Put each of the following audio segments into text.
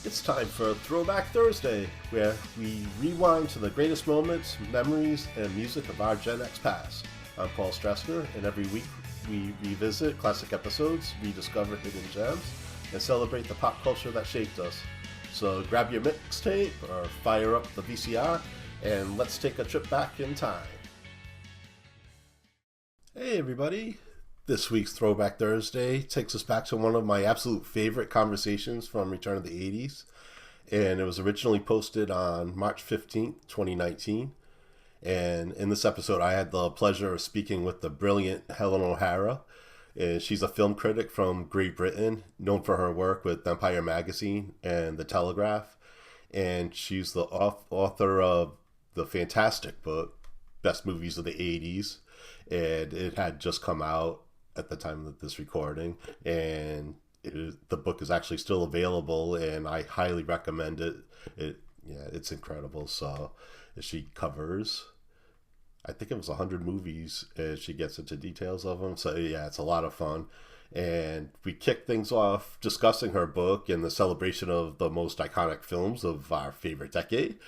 It's time for Throwback Thursday, where we rewind to the greatest moments, memories, and music of our Gen X past. I'm Paul Stressner, and every week we revisit classic episodes, rediscover hidden gems, and celebrate the pop culture that shaped us. So grab your mixtape or fire up the VCR, and let's take a trip back in time. Hey everybody! This week's Throwback Thursday takes us back to one of my absolute favorite conversations from Return of the 80s. And it was originally posted on March 15th, 2019. And in this episode, I had the pleasure of speaking with the brilliant Helen O'Hara. And she's a film critic from Great Britain, known for her work with Empire Magazine and The Telegraph. And she's the author of the fantastic book, Best Movies of the 80s. And it had just come out at the time of this recording, and the book is actually still available, and I highly recommend it. It's incredible. So she covers, I think it was 100 movies, and she gets into details of them. So yeah, it's a lot of fun. And we kick things off discussing her book and the celebration of the most iconic films of our favorite decade.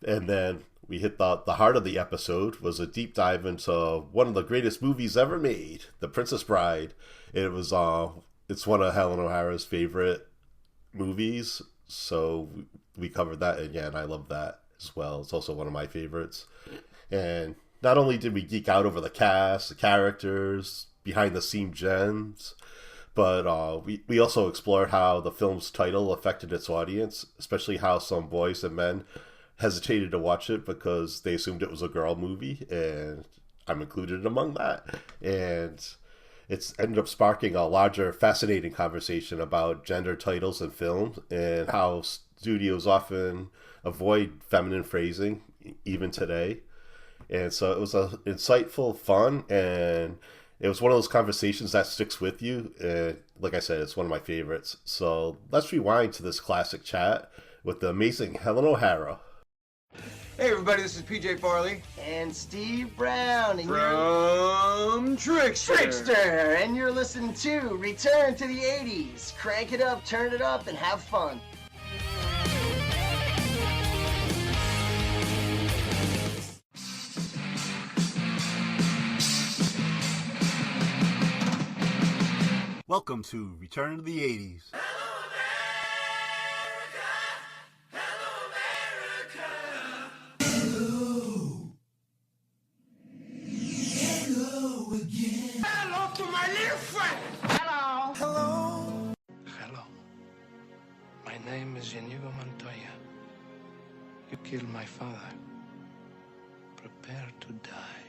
And then we hit the heart of the episode, was a deep dive into one of the greatest movies ever made, The Princess Bride. It's one of Helen O'Hara's favorite movies, so we covered that, and I love that as well. It's also one of my favorites. And not only did we geek out over the cast, the characters, behind the scene gems, but we also explored how the film's title affected its audience, especially how some boys and men hesitated to watch it because they assumed it was a girl movie, and I'm included among that. And it's ended up sparking a larger, fascinating conversation about gender titles in films and how studios often avoid feminine phrasing even today. And so it was insightful, fun, and it was one of those conversations that sticks with you. And like I said, it's one of my favorites. So let's rewind to this classic chat with the amazing Helen O'Hara. Hey everybody, this is PJ Farley. And Steve Brown. And From Trickster. Trickster. And you're listening to Return to the 80s. Crank it up, turn it up, and have fun. Welcome to Return to the 80s. My name is Inigo Montoya. You killed my father. Prepare to die.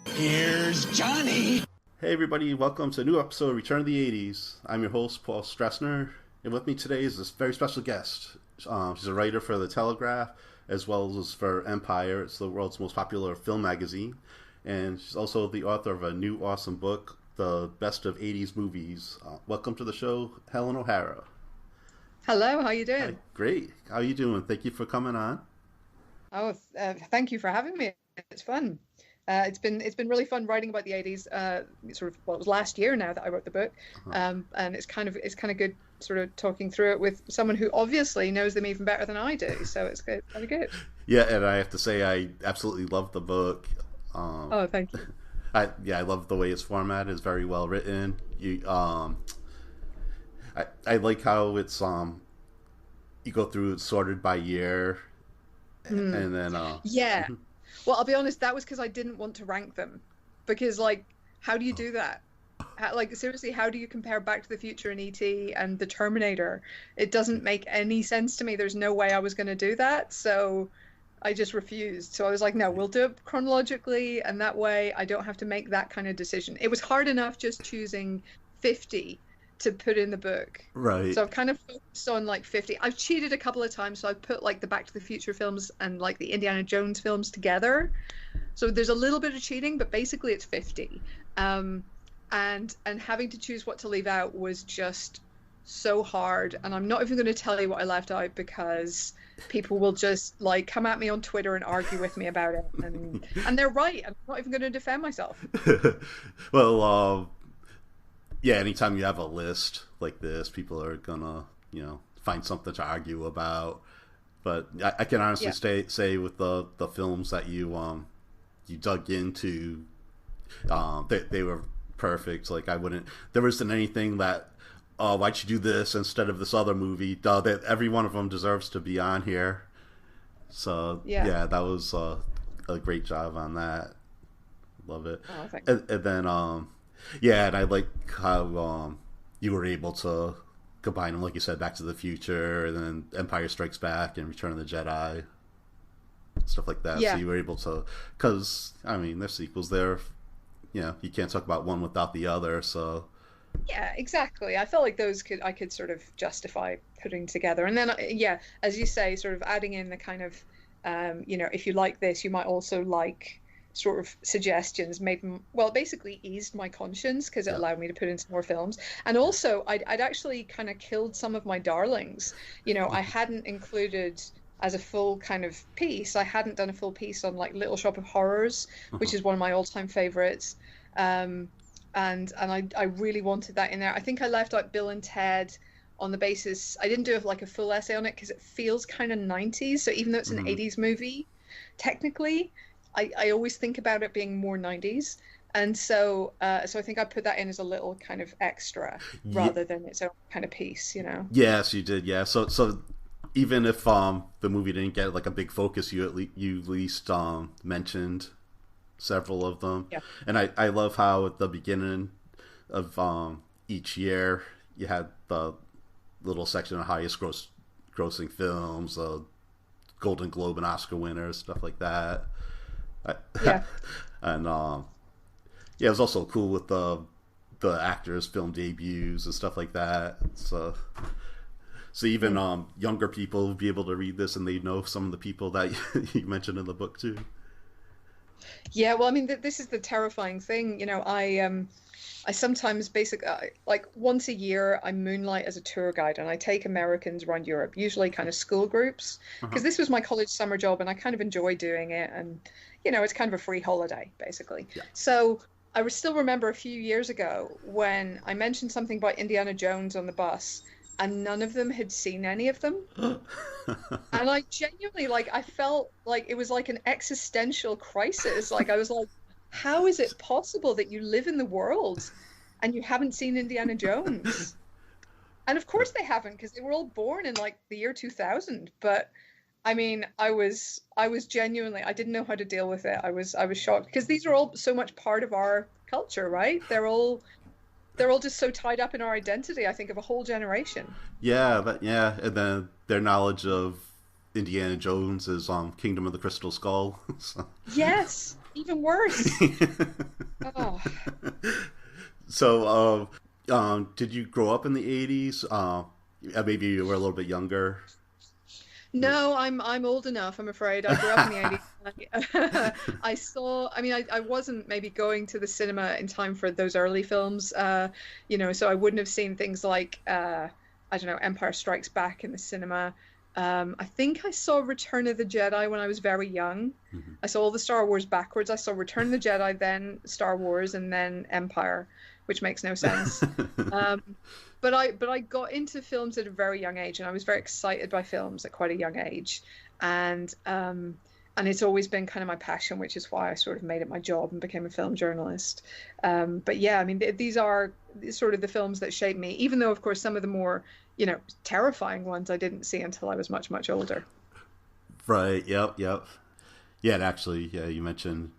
Here's Johnny. Hey everybody, welcome to a new episode of Return to the 80s. I'm your host, Paul Stressner, and with me today is this very special guest. She's a writer for The Telegraph, as well as for Empire. It's the world's most popular film magazine. And she's also the author of a new awesome book, The Best of 80s Movies. Welcome to the show, Helen O'Hara. Hello, how you doing? Hi, great. How are you doing? Thank you for coming on. Oh, thank you for having me. It's fun. It's been really fun writing about the 80s. It was last year now that I wrote the book, and it's kind of good sort of talking through it with someone who obviously knows them even better than I do. So it's good, kind of good. Yeah, and I have to say I absolutely love the book. Oh, thank you. I love the way it's formatted. It's very well written. I like how it's you go through it sorted by year, and then yeah. Well, I'll be honest, that was because I didn't want to rank them, because how do you do that? Seriously, how do you compare Back to the Future and E.T. and The Terminator? It doesn't make any sense to me. There's no way I was going to do that, so I just refused. So I was like, no, we'll do it chronologically, and that way I don't have to make that kind of decision. It was hard enough just choosing 50 to put in the book. Right. So I've kind of focused on 50. I've cheated a couple of times, so I've put the Back to the Future films and the Indiana Jones films together. So there's a little bit of cheating, but basically it's 50. And having to choose what to leave out was just so hard. And I'm not even going to tell you what I left out because people will just come at me on Twitter and argue with me about it, and they're right. I'm not even going to defend myself. Well, yeah, anytime you have a list like this, people are gonna, find something to argue about. But I can honestly say with the films that you dug into, they were perfect. Like there wasn't anything that, oh, why'd you do this instead of this other movie? Every one of them deserves to be on here. So yeah, that was a great job on that. Love it. Oh, thanks. And then and I like how you were able to combine them, like you said, Back to the Future, and then Empire Strikes Back and Return of the Jedi, stuff like that. So you were able to, because there's sequels there. You can't talk about one without the other. So yeah, exactly. I felt like those I could sort of justify putting together, and then as you say, sort of adding in the kind of if you like this, you might also like sort of suggestions, made them, well, basically eased my conscience because it allowed me to put in some more films. And also I'd actually kind of killed some of my darlings. I hadn't included as a full kind of piece, I hadn't done a full piece on like Little Shop of Horrors, which is one of my all-time favorites. And I really wanted that in there. I think I left out Bill and Ted on the basis, I didn't do like a full essay on it because it feels kind of 90s. So even though it's an 80s movie, technically, I always think about it being more 90s. And so I think I put that in as a little kind of extra rather than its own kind of piece, Yes, you did, yeah. So even if the movie didn't get like a big focus, you at least mentioned several of them. Yeah. And I love how at the beginning of each year you had the little section of highest grossing films, Golden Globe and Oscar winners, stuff like that. And it was also cool with the actors' film debuts and stuff like that. So even younger people will be able to read this and they know some of the people that you mentioned in the book too. Yeah, well, this is the terrifying thing. I sometimes basically, like once a year, I moonlight as a tour guide and I take Americans around Europe, usually kind of school groups, because this was my college summer job and I kind of enjoy doing it. And, it's kind of a free holiday, basically. Yeah. So I still remember a few years ago when I mentioned something about Indiana Jones on the bus and none of them had seen any of them. And I genuinely, I felt like it was like an existential crisis. Like I was like, how is it possible that you live in the world and you haven't seen Indiana Jones? And of course they haven't, because they were all born in like the year 2000. But I was genuinely, I didn't know how to deal with it. I was shocked because these are all so much part of our culture, right? They're all just so tied up in our identity, I think, of a whole generation. Yeah, and then their knowledge of Indiana Jones is Kingdom of the Crystal Skull. So. Yes, even worse. Oh. So, did you grow up in the 80s? Maybe you were a little bit younger. No, I'm old enough, I'm afraid. I grew up in the 80s. I wasn't maybe going to the cinema in time for those early films, so I wouldn't have seen things like, Empire Strikes Back in the cinema. I think I saw Return of the Jedi when I was very young. Mm-hmm. I saw all the Star Wars backwards. I saw Return of the Jedi, then Star Wars, and then Empire, which makes no sense. But I got into films at a very young age, and I was very excited by films at quite a young age, and it's always been kind of my passion, which is why I sort of made it my job and became a film journalist. But yeah, these are sort of the films that shaped me, even though, of course, some of the more terrifying ones I didn't see until I was much, much older. Right. Yep. Yeah, and actually, you mentioned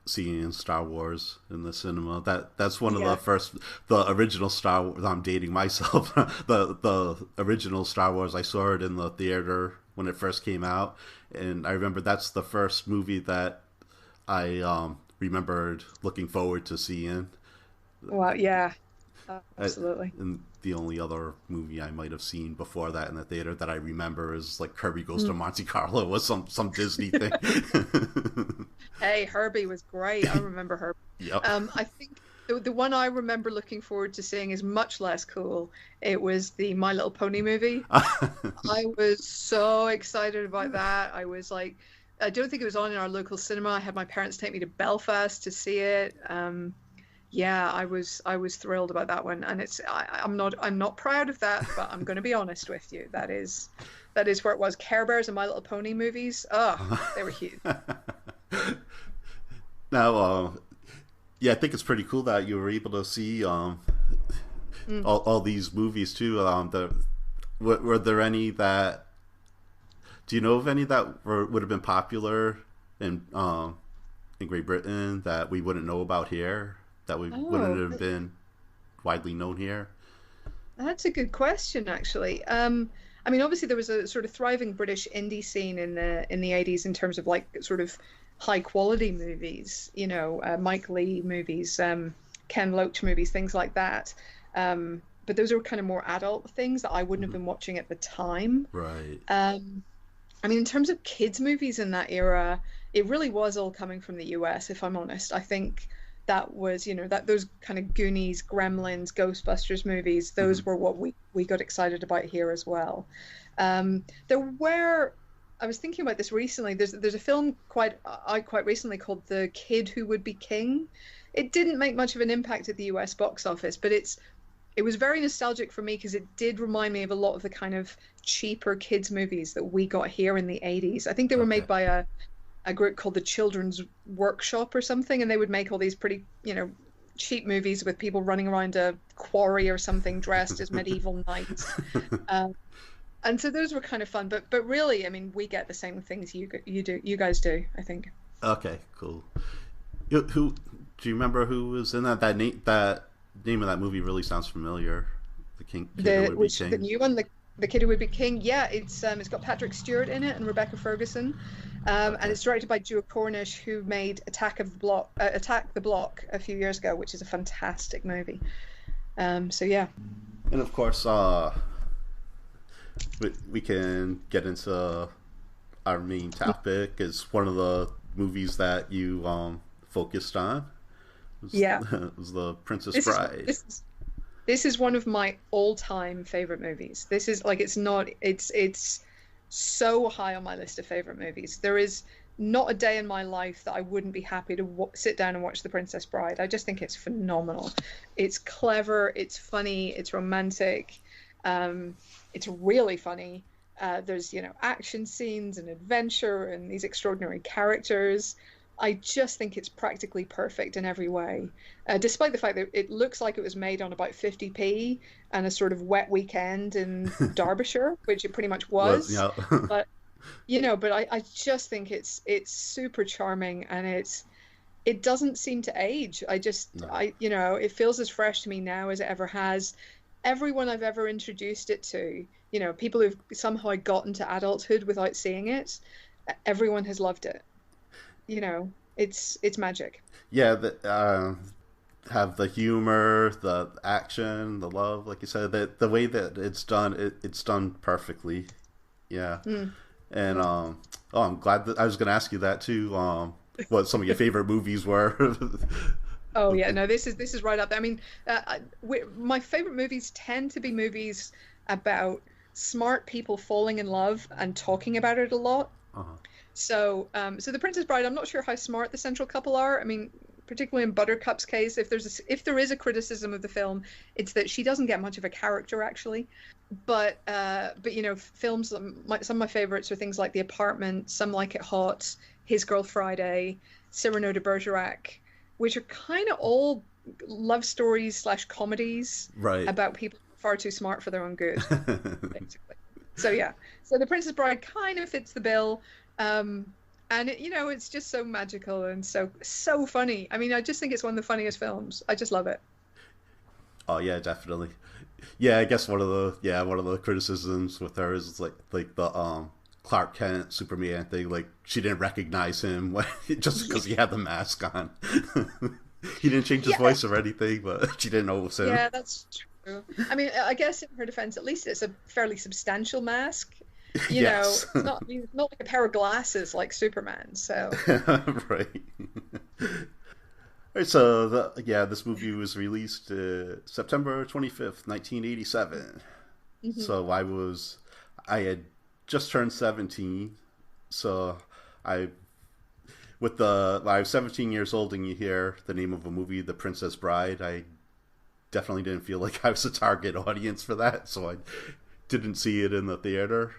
seeing Star Wars in the cinema. That's one of the original Star Wars. I'm dating myself. the original Star Wars, I saw it in the theater when it first came out, and I remember that's the first movie that I remembered looking forward to seeing. Wow. Yeah. Absolutely. And the only other movie I might have seen before that in the theater that I remember is like Herbie Goes to Monte Carlo, was some Disney thing. Hey, Herbie was great. I remember Herbie. Yep. I think the one I remember looking forward to seeing is much less cool. It was the My Little Pony movie. I was so excited about that. I was like, I don't think it was on in our local cinema. I had my parents take me to Belfast to see it. Yeah, I was thrilled about that one, and I'm not proud of that, but I'm going to be honest with you. That is where it was. Care Bears and My Little Pony movies. Oh, they were huge. Now, yeah, I think it's pretty cool that you were able to see all these movies too. Were there any that? Do you know of any that would have been popular in Great Britain that we wouldn't know about here? That we wouldn't have been widely known here? That's a good question, actually. I mean, obviously there was a sort of thriving British indie scene in the 80s in terms of like sort of high quality movies, Mike Leigh movies, Ken Loach movies, things like that. But those are kind of more adult things that I wouldn't have been watching at the time. Right. I mean, in terms of kids movies in that era, it really was all coming from the US, if I'm honest. I think that was, that those kind of Goonies, Gremlins, Ghostbusters movies, those were what we got excited about here as well. I was thinking about this recently. There's a film quite recently called The Kid Who Would Be King. It didn't make much of an impact at the US box office, but it was very nostalgic for me because it did remind me of a lot of the kind of cheaper kids movies that we got here in the 80s. I think they were made by a group called the Children's Workshop or something, and they would make all these pretty, cheap movies with people running around a quarry or something dressed as medieval knights. And so those were kind of fun, but really, I mean, we get the same things you guys do, I think. Okay, cool. Who do you remember who was in that? That name of that movie really sounds familiar. The Kid Who Would Be King. The new one, the Kid Who Would Be King. Yeah, it's got Patrick Stewart in it and Rebecca Ferguson, and it's directed by Joe Cornish, who made Attack the Block a few years ago, which is a fantastic movie. So yeah. And of course, we can get into our main topic. Is one of the movies that you focused on. It was The Princess Bride. This is one of my all-time favorite movies. This is like it's so high on my list of favorite movies. There is not a day in my life that I wouldn't be happy to sit down and watch The Princess Bride. I just think it's phenomenal. It's clever, it's funny, it's romantic. It's really funny. There's action scenes and adventure and these extraordinary characters. I just think it's practically perfect in every way, despite the fact that it looks like it was made on about 50p and a sort of wet weekend in Derbyshire, which it pretty much was. Yeah. But I just think it's super charming, and it doesn't seem to age. It feels as fresh to me now as it ever has. Everyone I've ever introduced it to, people who've somehow gotten to adulthood without seeing it, everyone has loved it. It's magic. Yeah, have the humor, the action, the love, like you said, the way that it's done, it's done perfectly. Yeah. And I'm glad that I was going to ask you that too. What some of your favorite movies were. Oh yeah, no, this is right up there. I mean, my favorite movies tend to be movies about smart people falling in love and talking about it a lot. So The Princess Bride, I'm not sure how smart the central couple are. I mean, particularly in Buttercup's case, if there is a criticism of the film, it's that she doesn't get much of a character actually. But films, some of my favorites are things like The Apartment, Some Like It Hot, His Girl Friday, Cyrano de Bergerac, which are kind of all love stories / comedies about people far too smart for their own good, basically. So yeah, so The Princess Bride kind of fits the bill. And it's just so magical and so funny. I mean, I just think it's one of the funniest films. I just love it. Oh yeah, definitely. Yeah, I guess one of the criticisms with her is like the Clark Kent Superman thing. Like she didn't recognize him just because he had the mask on. He didn't change his voice or anything, but she didn't know it was him. Yeah, that's true. I mean, I guess in her defense, at least it's a fairly substantial mask. Yes. It's not like a pair of glasses like Superman. So right. Alright, so this movie was released September 25th, 1987. So I had just turned 17, so with I was 17 years old and you hear the name of a movie, The Princess Bride, I definitely didn't feel like I was a target audience for that, so I didn't see it in the theater.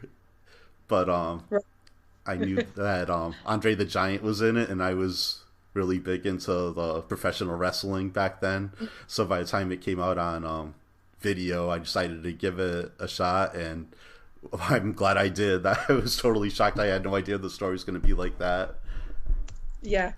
But I knew that Andre the Giant was in it, and I was really big into the professional wrestling back then. So by the time it came out on video, I decided to give it a shot, and I'm glad I did. I was totally shocked. I had no idea the story was going to be like that. Yeah,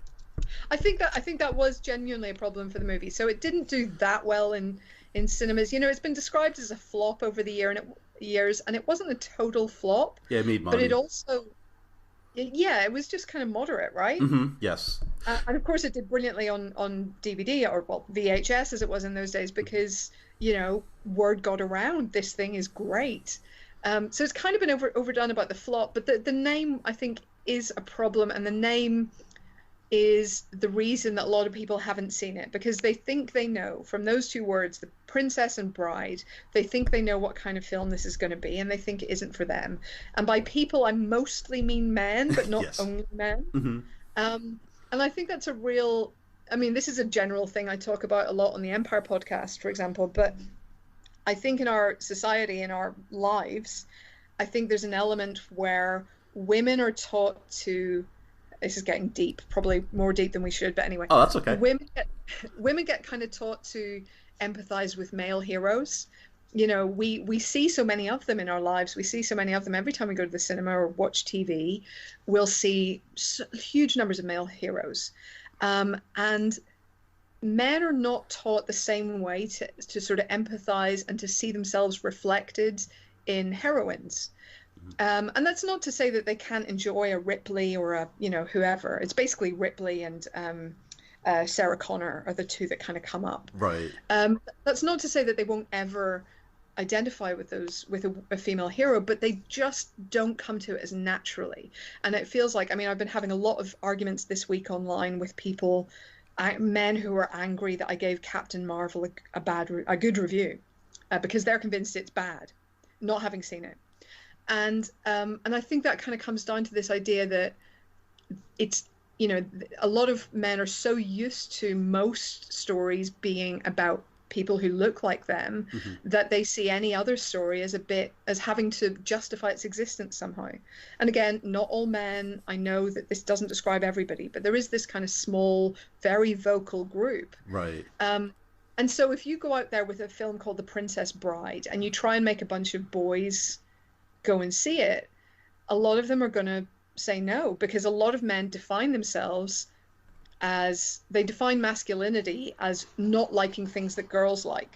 I think that was genuinely a problem for the movie. So it didn't do that well in cinemas. You know, it's been described as a flop over the years, and it wasn't a total flop. Yeah, it made money. But it also, yeah, it was just kind of moderate, right? Mm-hmm. Yes. And of course, it did brilliantly on DVD, or well, VHS as it was in those days, because you know, word got around. This thing is great. So it's kind of been overdone about the flop, but the name, I think, is a problem, and the name is the reason that a lot of people haven't seen it, because they think they know from those two words, the princess and bride, they think they know what kind of film this is going to be, and they think it isn't for them. And by people, I mostly mean men, but not yes. only men. Mm-hmm. And I think that's a real, I mean, this is a general thing I talk about a lot on the Empire podcast, for example, but I think in our society, in our lives, I think there's an element where women are taught to, this is getting deep, probably more deep than we should, but anyway. Oh, that's okay. Women get kind of taught to empathize with male heroes. You know, we see so many of them in our lives. We see so many of them every time we go to the cinema or watch TV. We'll see huge numbers of male heroes. And men are not taught the same way to sort of empathize and to see themselves reflected in heroines. And that's not to say that they can't enjoy a Ripley or a, you know, whoever. It's basically Ripley and Sarah Connor are the two that kind of come up. Right. That's not to say that they won't ever identify with a female hero, but they just don't come to it as naturally. And it feels like, I mean, I've been having a lot of arguments this week online with people, men who are angry that I gave Captain Marvel a good review because they're convinced it's bad, not having seen it. And I think that kind of comes down to this idea that it's, you know, a lot of men are so used to most stories being about people who look like them that they see any other story as having to justify its existence somehow. And again, not all men, I know that this doesn't describe everybody, but there is this kind of small, very vocal group. Right. And so if you go out there with a film called The Princess Bride and you try and make a bunch of boys go and see it, a lot of them are going to say no, because a lot of men define themselves as, they define masculinity as not liking things that girls like.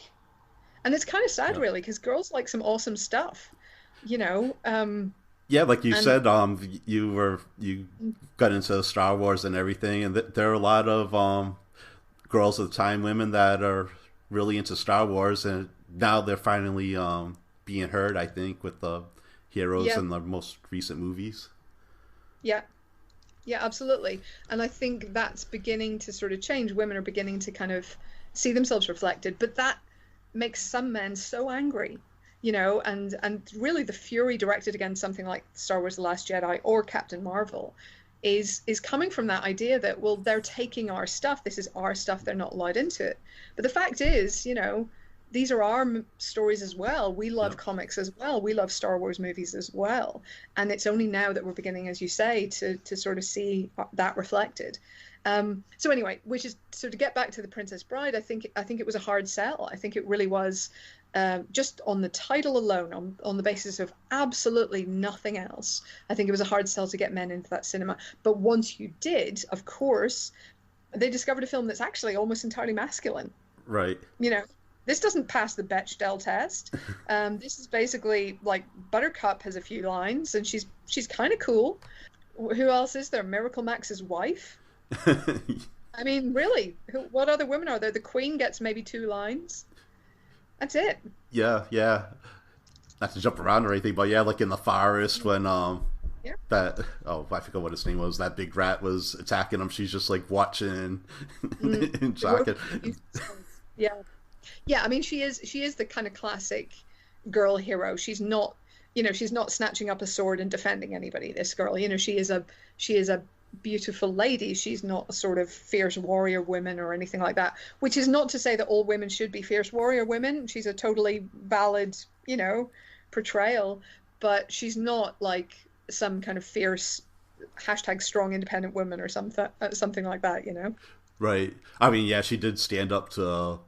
And it's kind of sad, really, because girls like some awesome stuff, you know. Yeah, like you said, you got into Star Wars and everything, and there are a lot of girls at the time, women that are really into Star Wars, and now they're finally being heard, I think, with the heroes in the most recent movies. Yeah, absolutely. And I think that's beginning to sort of change. Women are beginning to kind of see themselves reflected, but that makes some men so angry, you know, and really the fury directed against something like Star Wars The Last Jedi or Captain Marvel is coming from that idea that, well, they're taking our stuff, this is our stuff, they're not allowed into it. But the fact is, you know, these are our stories as well. We love comics as well. We love Star Wars movies as well. And it's only now that we're beginning, as you say, to sort of see that reflected. So anyway, which is, so to get back to The Princess Bride, I think it was a hard sell. I think it really was, just on the title alone, on the basis of absolutely nothing else. I think it was a hard sell to get men into that cinema. But once you did, of course, they discovered a film that's actually almost entirely masculine. Right. You know, this doesn't pass the Bechdel test. This is basically like Buttercup has a few lines, and she's kind of cool. Who else is there? Miracle Max's wife. I mean, really, what other women are there? The Queen gets maybe 2 lines. That's it. Yeah. Not to jump around or anything, but yeah, like in the forest when I forgot what his name was. That big rat was attacking him. She's just like watching and shocking. Yeah, I mean, she is the kind of classic girl hero. She's not, you know, she's not snatching up a sword and defending anybody. This girl, you know, she is a beautiful lady. She's not a sort of fierce warrior woman or anything like that, which is not to say that all women should be fierce warrior women. She's a totally valid, portrayal, but she's not like some kind of fierce hashtag strong independent woman or something like that, Right. I mean, yeah, she did stand up to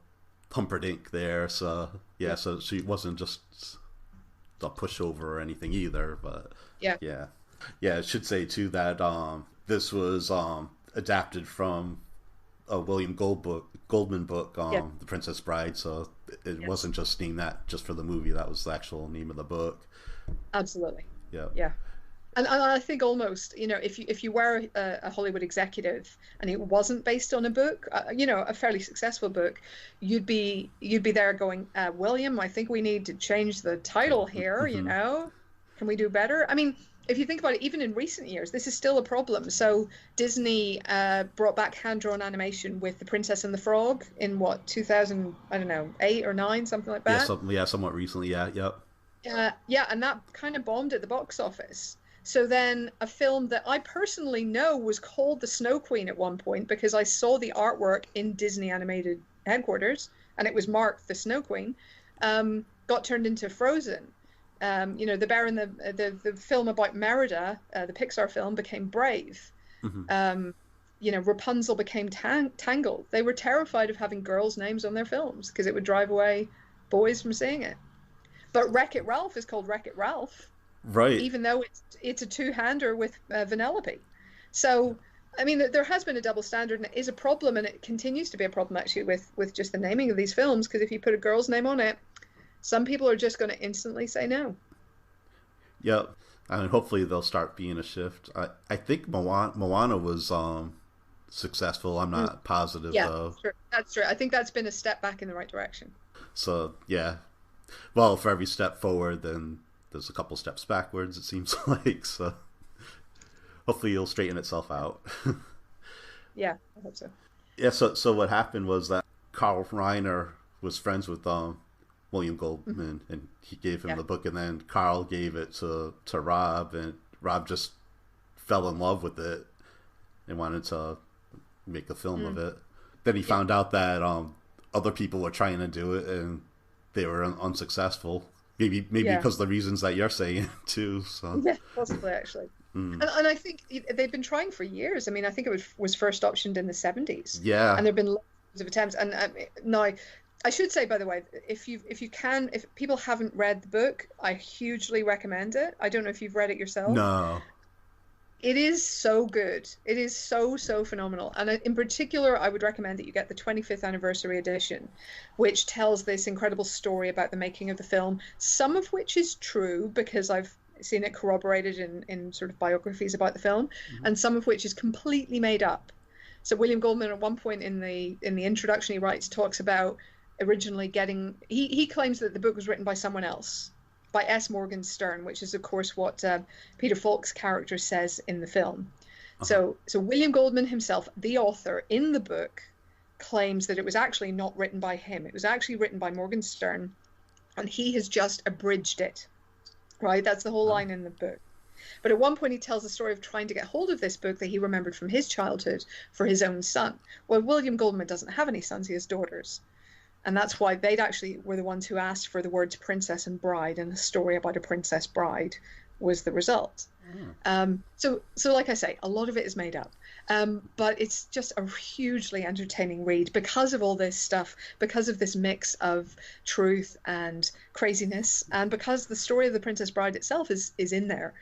Humperdinck there, so yeah, so she wasn't just a pushover or anything either, but yeah. I should say too that this was adapted from a William Goldman book, The Princess Bride, so it wasn't just named that just for the movie. That was the actual name of the book. Absolutely. Yeah. And I think almost, if you were a Hollywood executive and it wasn't based on a book, a fairly successful book, you'd be there going, William, I think we need to change the title here. Can we do better? I mean, if you think about it, even in recent years, this is still a problem. So Disney brought back hand-drawn animation with The Princess and the Frog in 2000, I don't know, 8 or 9, something like that. Somewhat recently. Yep. And that kind of bombed at the box office. So then a film that I personally know was called The Snow Queen at one point because I saw the artwork in Disney animated headquarters and it was marked The Snow Queen, got turned into Frozen. The bear in the film about Merida, the Pixar film, became Brave. Rapunzel became Tangled. They were terrified of having girls' names on their films because it would drive away boys from seeing it. But Wreck-It Ralph is called Wreck-It Ralph. Right. Even though it's a two-hander with Vanellope. So, I mean, there has been a double standard, and it is a problem, and it continues to be a problem, actually, with just the naming of these films, because if you put a girl's name on it, some people are just going to instantly say no. Yep. And hopefully there'll start being a shift. I think Moana was successful. I'm not positive, though. Yeah, that's true. I think that's been a step back in the right direction. So, yeah. Well, for every step forward, then there's a couple steps backwards, it seems like. So hopefully it'll straighten itself out. Yeah, I hope so. Yeah, so what happened was that Carl Reiner was friends with William Goldman, and he gave him the book, and then Carl gave it to Rob, and Rob just fell in love with it and wanted to make a film of it. Then he found out that other people were trying to do it, and they were unsuccessful. Maybe because of the reasons that you're saying too. So yeah, possibly actually. And I think they've been trying for years. I mean, I think it was first optioned in the 70s. Yeah, and there've been loads of attempts. And now, I should say, by the way, if people haven't read the book, I hugely recommend it. I don't know if you've read it yourself. No. It is so good. It is so phenomenal. And in particular, I would recommend that you get the 25th anniversary edition, which tells this incredible story about the making of the film, some of which is true because I've seen it corroborated in sort of biographies about the film, and some of which is completely made up. So William Goldman, at one point in the introduction he writes, talks about originally getting... He claims that the book was written by someone else, by S. Morgan Stern, which is, of course, what Peter Falk's character says in the film. So William Goldman himself, the author in the book, claims that it was actually not written by him. It was actually written by Morgan Stern, and he has just abridged it. Right? That's the whole line in the book. But at one point he tells the story of trying to get hold of this book that he remembered from his childhood for his own son. Well, William Goldman doesn't have any sons, he has daughters. And that's why they'd actually were the ones who asked for the words princess and bride, and a story about a princess bride was the result. So like I say, a lot of it is made up. But it's just a hugely entertaining read because of all this stuff, because of this mix of truth and craziness, and because the story of the Princess Bride itself is in there,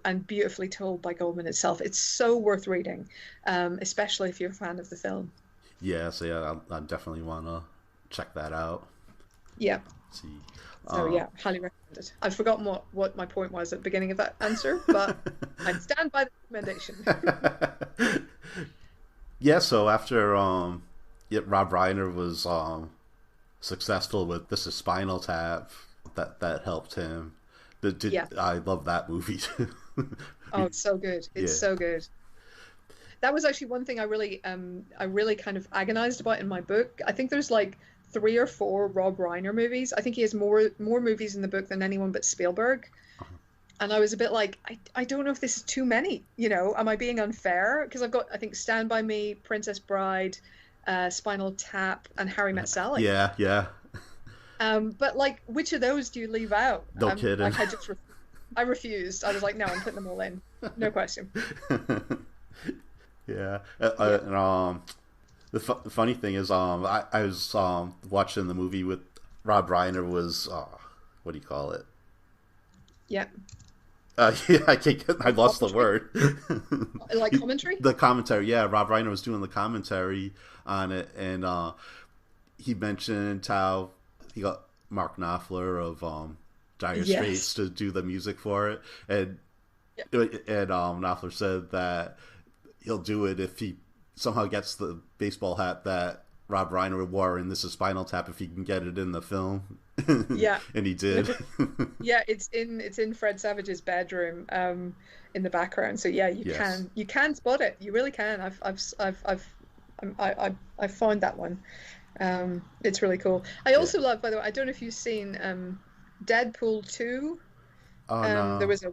and beautifully told by Goldman itself. It's so worth reading, especially if you're a fan of the film. Yeah, so yeah, I definitely want to check that out. Yeah. Let's see. So yeah, highly recommend it. I've forgotten what my point was at the beginning of that answer, but I stand by the recommendation. Yeah, so after Rob Reiner was successful with This Is Spinal Tap, that helped him. I love that movie too. Oh, it's so good. It's so good. That was actually one thing I really kind of agonized about in my book. I think there's like 3 or 4 Rob Reiner movies. I think he has more movies in the book than anyone but Spielberg. And I was a bit like, I don't know if this is too many, am I being unfair? Because I've got, I think, Stand By Me, Princess Bride, Spinal Tap, and Harry Met Sally. Yeah. But like, which of those do you leave out? No kidding. Like, I refused. I was like, no, I'm putting them all in. No question. Yeah. And, the funny thing is, I was watching the movie with Rob Reiner. Was what do you call it? Yeah. Yeah, I lost the word. Like commentary? The commentary, yeah. Rob Reiner was doing the commentary on it, and he mentioned how he got Mark Knopfler of Dire Straits to do the music for it, and Knopfler said that he'll do it if he somehow gets the baseball hat that Rob Reiner wore in This Is Spinal Tap, if he can get it in the film. Yeah. And he did. Yeah, it's in Fred Savage's bedroom, in the background. So yeah, you can spot it. You really can. I've found that one. It's really cool. I also love, by the way, I don't know if you've seen Deadpool 2. Oh, no. There was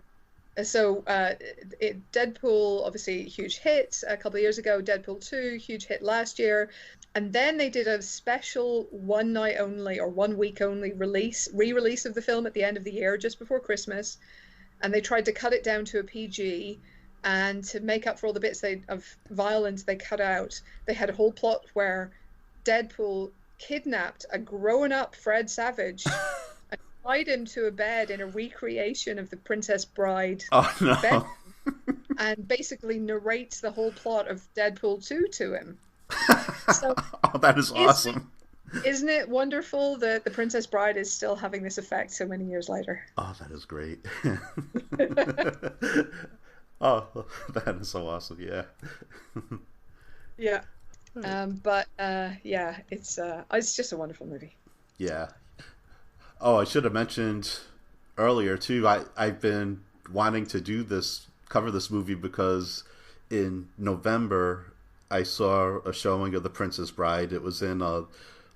Deadpool, obviously huge hit a couple of years ago. Deadpool 2, huge hit last year. And then they did a special one night only or 1 week only re-release of the film at the end of the year, just before Christmas. And they tried to cut it down to a PG, and to make up for all the bits of violence they cut out, they had a whole plot where Deadpool kidnapped a grown-up Fred Savage and tied him to a bed in a recreation of the Princess Bride bed, and basically narrates the whole plot of Deadpool 2 to him. So, that is awesome. Isn't it wonderful that the Princess Bride is still having this effect so many years later? Oh, that is great. Oh, that is so awesome. Yeah. Yeah. Yeah, it's just a wonderful movie. Yeah. Oh, I should have mentioned earlier too. I've been wanting to cover this movie because in November I saw a showing of The Princess Bride. It was in a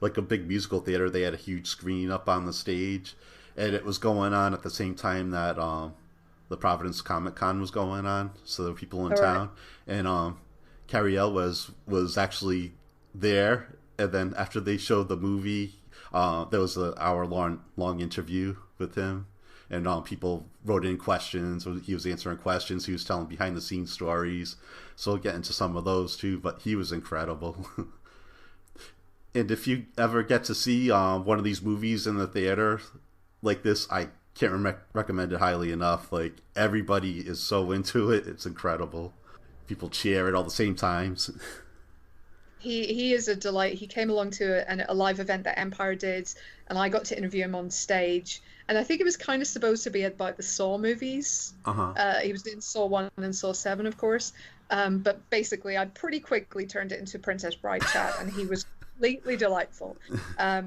big musical theater. They had a huge screen up on the stage, and it was going on at the same time that the Providence Comic Con was going on. So there were people in town, and Carrie Elwes was actually there. And then after they showed the movie, there was an hour-long interview with him. And people wrote in questions. He was answering questions. He was telling behind-the-scenes stories. So we'll get into some of those, too. But he was incredible. And if you ever get to see one of these movies in the theater like this, I can't recommend it highly enough. Like, everybody is so into it. It's incredible. People cheer at all the same times. He is a delight. He came along to a live event that Empire did, and I got to interview him on stage. And I think it was kind of supposed to be about the Saw movies. He was in Saw 1 and Saw 7, of course. But basically, I pretty quickly turned it into Princess Bride chat, and he was completely delightful.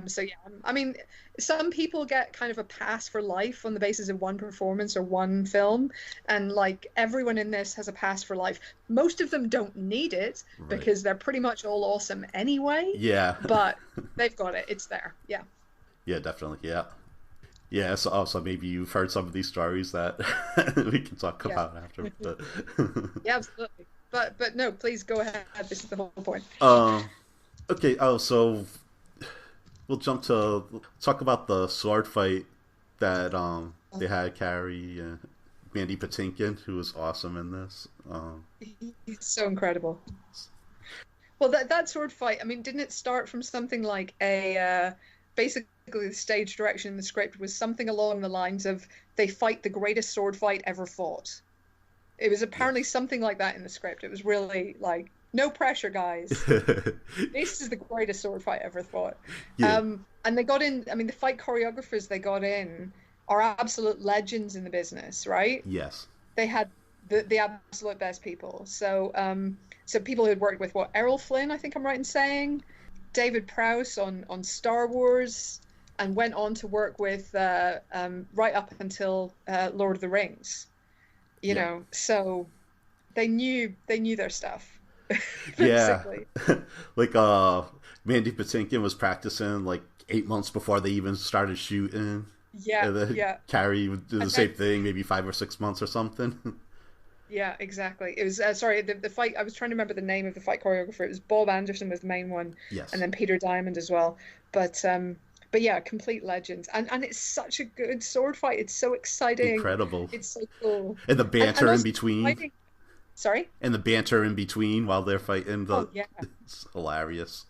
So yeah, I mean, some people get kind of a pass for life on the basis of one performance or one film, and like everyone in this has a pass for life. Most of them don't need it because they're pretty much all awesome anyway. Yeah. But they've got it. It's there. Yeah. Yeah, definitely. Yeah. Yeah, so also maybe you've heard some of these stories that we can talk about after. But yeah, absolutely. But no, please go ahead. This is the whole point. Okay. Oh, so we'll jump to talk about the sword fight that they had. Carrie and Mandy Patinkin, who was awesome in this. He's so incredible. Well, that sword fight. I mean, didn't it start from something like basically the stage direction in the script was something along the lines of they fight the greatest sword fight ever fought. It was apparently something like that in the script. It was really like, no pressure, guys. This is the greatest sword fight ever fought. Yeah. And they got in, I mean, the fight choreographers they got in are absolute legends in the business, right? Yes. They had the absolute best people. So so people who had worked with Errol Flynn, I think I'm right in saying, David Prowse on Star Wars, and went on to work with right up until Lord of the Rings. You know, so they knew their stuff. Basically. Yeah. Like Mandy Patinkin was practicing like 8 months before they even started shooting. Yeah, and then yeah. Carrie would do the And same then, thing, maybe 5 or 6 months or something. yeah, exactly. It was sorry, the fight. I was trying to remember the name of the fight choreographer. It was Bob Anderson was the main one, and Yes, then Peter Diamond as well. But yeah, complete legends. And it's such a good sword fight. It's so exciting. incredible. It's so cool. And the And banter in also between, fighting. Sorry. and the banter in between while they're fighting, Oh yeah. it's hilarious.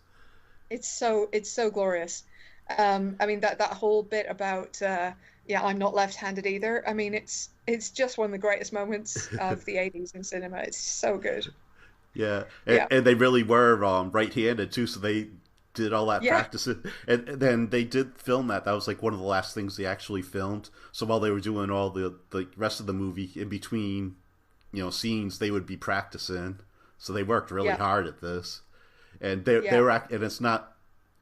It's so glorious. I mean that whole bit about yeah, I'm not left-handed either. I mean, it's just one of the greatest moments of the 80s in cinema. It's so good. Yeah, Yeah. and they really were right-handed too, so they did all that Yeah. practice, and then they did film that. That was like one of the last things they actually filmed. So while they were doing all the rest of the movie in between, scenes, they would be practicing. So they worked really Yeah. hard at this, and they Yeah. were and it's not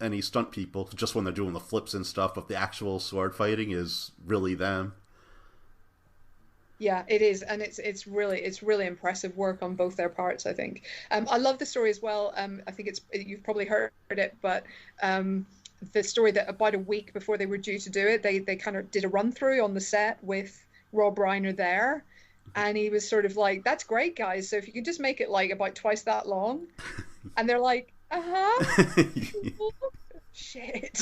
any stunt people, just when they're doing the flips and stuff. But the actual sword fighting is really them. Yeah, it is, and it's really impressive work on both their parts, I think. I love the story as well. I think you've probably heard it, but the story that about a week before they were due to do it, they kind of did a run through on the set with Rob Reiner there, and he was sort of like, "That's great, guys. So if you could just make it like about twice that long," and they're like, "Uh-huh." Shit.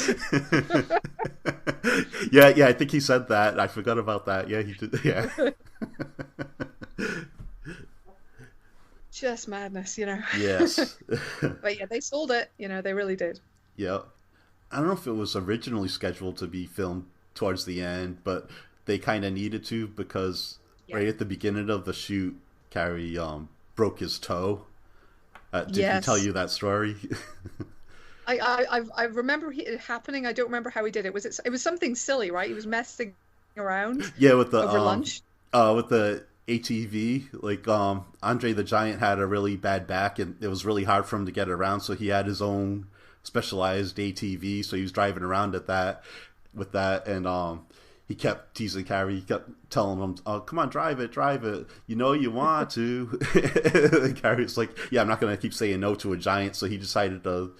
Yeah, I think he said that. I forgot about that. Yeah, he did. Yeah. Just madness, Yes. But yeah, they sold it, they really did. Yeah. I don't know if it was originally scheduled to be filmed towards the end, but they kind of needed to because right at the beginning of the shoot, Carrie broke his toe. Did he tell you that story? I remember it happening. I don't remember how he did it. It was something silly, right? He was messing around. Yeah, with the over lunch. With the ATV, like Andre the Giant had a really bad back, and it was really hard for him to get around. So he had his own specialized ATV. So he was driving around with that, and he kept teasing Carrie. He kept telling him, "Oh, come on, drive it. You know you want to." And Carrie's like, "Yeah, I'm not gonna keep saying no to a giant." So he decided to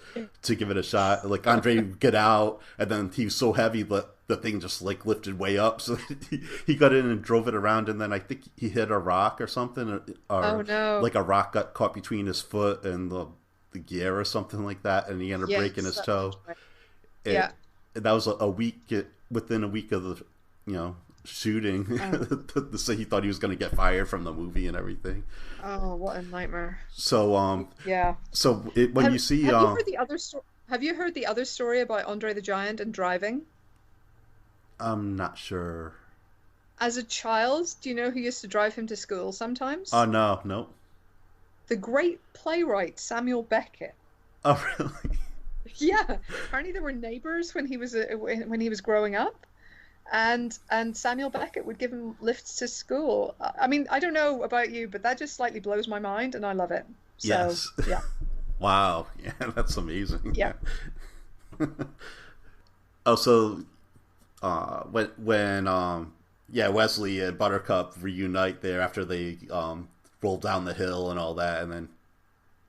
give it a shot. Like Andre would get out, and then he was so heavy that the thing just like lifted way up. So he got in and drove it around, and then I think he hit a rock or something, or Oh no! like a rock got caught between his foot and the gear or something like that, and he ended up breaking his toe. Yeah. And that was a week within a week of the shooting. So he thought he was going to get fired from the movie and everything. Oh, what a nightmare! So Yeah. So when you see have you heard the other story? Have you heard the other story about Andre the Giant and driving? I'm not sure. As a child, do you know who used to drive him to school sometimes? Oh no. The great playwright Samuel Beckett. Oh really? Yeah, apparently they were neighbors when he was growing up, and Samuel Beckett would give him lifts to school. I mean, I don't know about you, but that just slightly blows my mind, and I love it. So, Yes. yeah. Wow. Yeah, that's amazing. Yeah. Oh, so when Wesley and Buttercup reunite there after they roll down the hill and all that, and then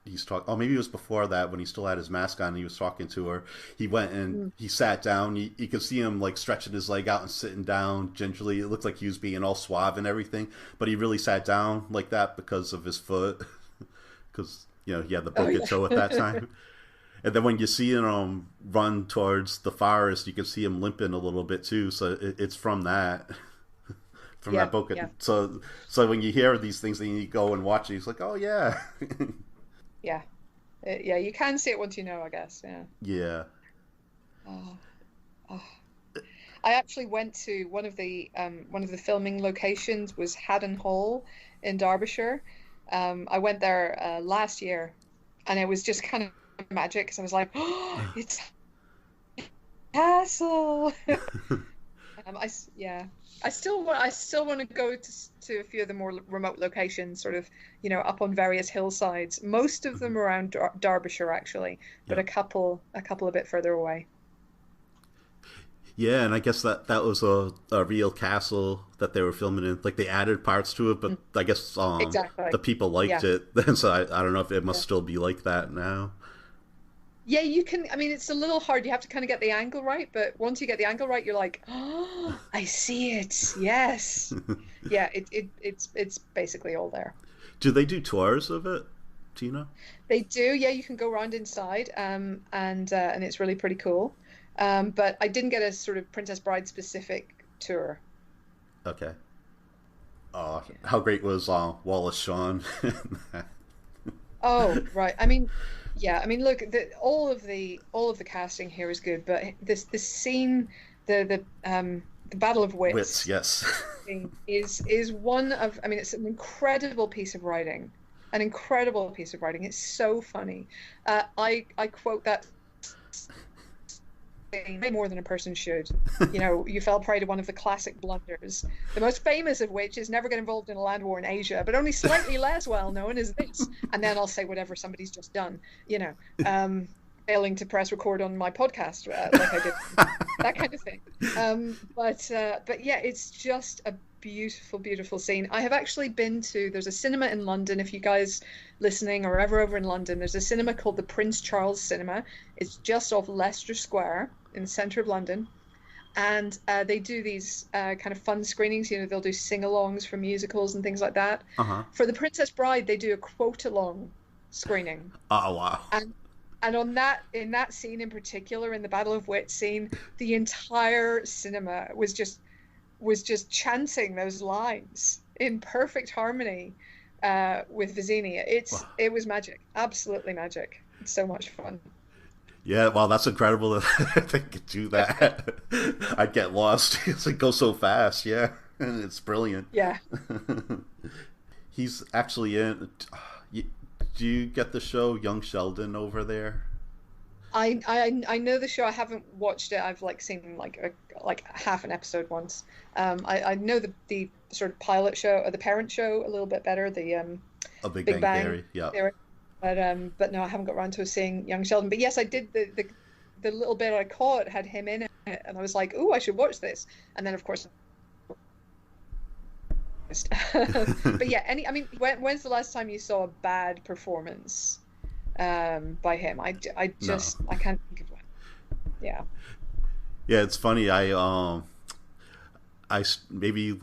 he's talking. Oh, maybe it was before that when he still had his mask on. And he was talking to her. He went and he sat down. You could see him like stretching his leg out and sitting down gingerly. It looked like he was being all suave and everything, but he really sat down like that because of his foot, because he had the broken toe at that time. And then when you see him run towards the forest, you can see him limping a little bit too. So it's from that. From that book. Yeah. So when you hear these things, then you go and watch it. It's like, oh yeah. Yeah. Yeah, you can see it once you know, I guess. Yeah. Yeah. Oh. I actually went to one of the filming locations was Haddon Hall in Derbyshire. I went there last year, and it was just kind of magic because I was like, oh, it's a castle. I still want to go to a few of the more remote locations, sort of, up on various hillsides. Most of them around Derbyshire, actually, but a couple a bit further away. Yeah, and I guess that was a real castle that they were filming in. Like, they added parts to it, but I guess Exactly. the people liked it. So I don't know if it must still be like that now. Yeah, you can. I mean, it's a little hard. You have to kind of get the angle right, but once you get the angle right, you're like, oh, I see it. Yes. Yeah, it's basically all there. Do they do tours of it, Tina? They do. Yeah, you can go around inside, and it's really pretty cool. But I didn't get a sort of Princess Bride specific tour. Okay. How great was Wallace Shawn? Oh, right. I mean, yeah. I mean, look, all of the casting here is good, but this scene, the Battle of Wits, yes, is one of. I mean, it's an incredible piece of writing, an incredible piece of writing. It's so funny. I quote that way more than a person should. You know, you fell prey to one of the classic blunders, the most famous of which is never get involved in a land war in Asia, but only slightly less well known is this. And then I'll say whatever somebody's just done, you know, failing to press record on my podcast like I did, that kind of thing. But yeah, it's just a beautiful, beautiful scene. I have actually been to, there's a cinema in London, if you guys listening are ever over in London, there's a cinema called the Prince Charles Cinema. It's just off Leicester Square in the centre of London, and they do these kind of fun screenings. You know, they'll do sing-alongs for musicals and things like that. For The Princess Bride, they do a quote-along screening. Oh, wow. And on that, in that scene in particular, in the Battle of Wits scene, the entire cinema was just chanting those lines in perfect harmony with Vizzini. It was magic, absolutely magic. It's so much fun. Yeah, well, that's incredible that they could do that. I'd get lost. It goes so fast, yeah. And it's brilliant. Yeah. He's actually in... Do you get the show Young Sheldon over there? I know the show. I haven't watched it. I've seen like half an episode once. I know the sort of pilot show or the parent show a little bit better. The Big Bang Theory, yeah. But no, I haven't got around to seeing Young Sheldon. But yes, I did the little bit I caught had him in it, and I was like, "Ooh, I should watch this." And then of course, but yeah, when's the last time you saw a bad performance by him? I can't think of one. Yeah. Yeah, it's funny. I maybe